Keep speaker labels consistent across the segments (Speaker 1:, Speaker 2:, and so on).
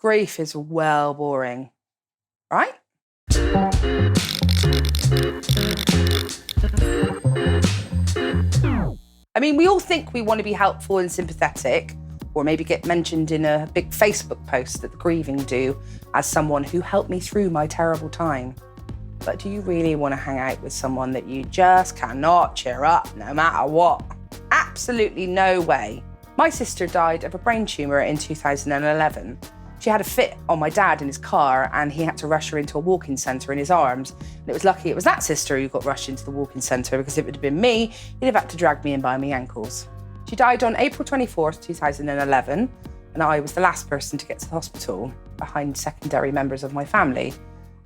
Speaker 1: Grief is well boring, right? I mean, we all think we want to be helpful and sympathetic, or maybe get mentioned in a big Facebook post that the grieving do as someone who helped me through my terrible time. But do you really want to hang out with someone that you just cannot cheer up no matter what? Absolutely no way. My sister died of a brain tumour in 2011. She had a fit on my dad in his car and he had to rush her into a walk-in centre in his arms. And it was lucky it was that sister who got rushed into the walk-in centre, because if it had been me, he'd have had to drag me in by my ankles. She died on April 24th, 2011, and I was the last person to get to the hospital behind secondary members of my family.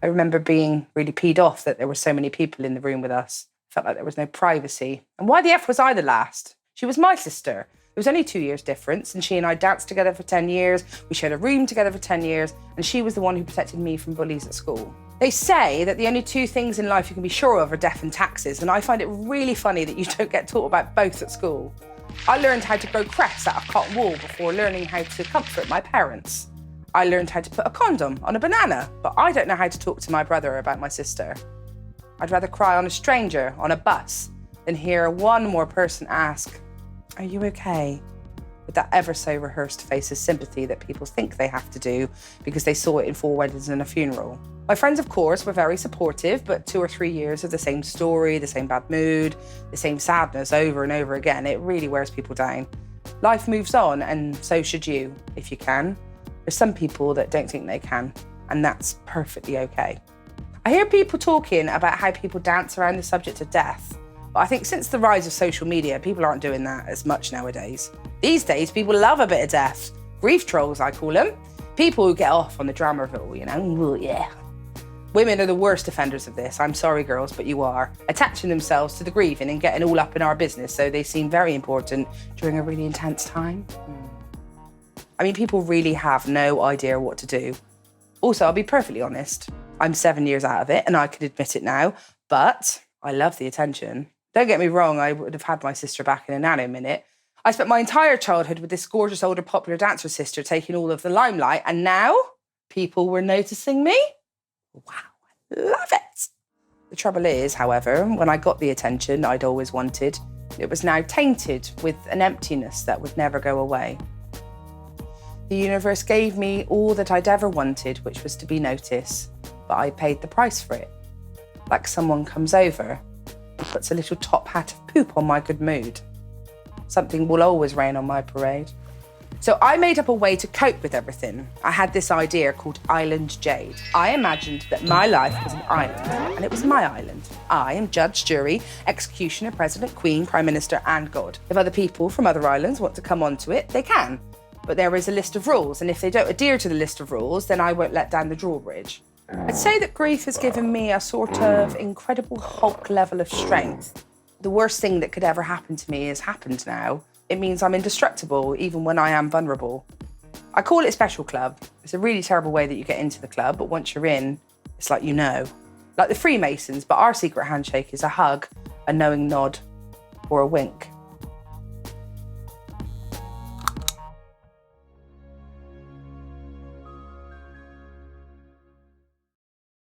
Speaker 1: I remember being really peed off that there were so many people in the room with us. Felt like there was no privacy. And why the F was I the last? She was my sister. There was only 2 years difference, and she and I danced together for 10 years. We shared a room together for 10 years, and she was the one who protected me from bullies at school. They say that the only two things in life you can be sure of are death and taxes, and I find it really funny that you don't get taught about both at school. I learned how to grow cress out of cotton wool before learning how to comfort my parents. I learned how to put a condom on a banana, but I don't know how to talk to my brother about my sister. I'd rather cry on a stranger on a bus than hear one more person ask, "Are you okay?" with that ever so rehearsed face of sympathy that people think they have to do because they saw it in 4 weddings and a funeral. My friends, of course, were very supportive, but 2 or 3 years of the same story, the same bad mood, the same sadness over and over again, it really wears people down. Life moves on, and so should you, if you can. There's some people that don't think they can, and that's perfectly okay. I hear people talking about how people dance around the subject of death, but I think since the rise of social media, people aren't doing that as much nowadays. These days, people love a bit of death. Grief trolls, I call them. People who get off on the drama of it all, you know? Ooh, yeah. Women are the worst offenders of this. I'm sorry, girls, but you are. Attaching themselves to the grieving and getting all up in our business so they seem very important during a really intense time. I mean, people really have no idea what to do. Also, I'll be perfectly honest. I'm 7 years out of it, and I can admit it now, but I love the attention. Don't get me wrong, I would have had my sister back in a nano-minute. I spent my entire childhood with this gorgeous older popular dancer sister taking all of the limelight, and now people were noticing me? Wow, I love it. The trouble is, however, when I got the attention I'd always wanted, it was now tainted with an emptiness that would never go away. The universe gave me all that I'd ever wanted, which was to be noticed, but I paid the price for it. Like someone comes over and puts a little top hat of poop on my good mood. Something will always rain on my parade. So I made up a way to cope with everything. I had this idea called Island Jade. I imagined that my life was an island, and it was my island. I am judge, jury, executioner, president, queen, prime minister, and God. If other people from other islands want to come onto it, they can. But there is a list of rules, and if they don't adhere to the list of rules, then I won't let down the drawbridge. I'd say that grief has given me a sort of incredible Hulk level of strength. The worst thing that could ever happen to me has happened now. It means I'm indestructible, even when I am vulnerable. I call it Special Club. It's a really terrible way that you get into the club, but once you're in, it's like you know. Like the Freemasons, but our secret handshake is a hug, a knowing nod, or a wink.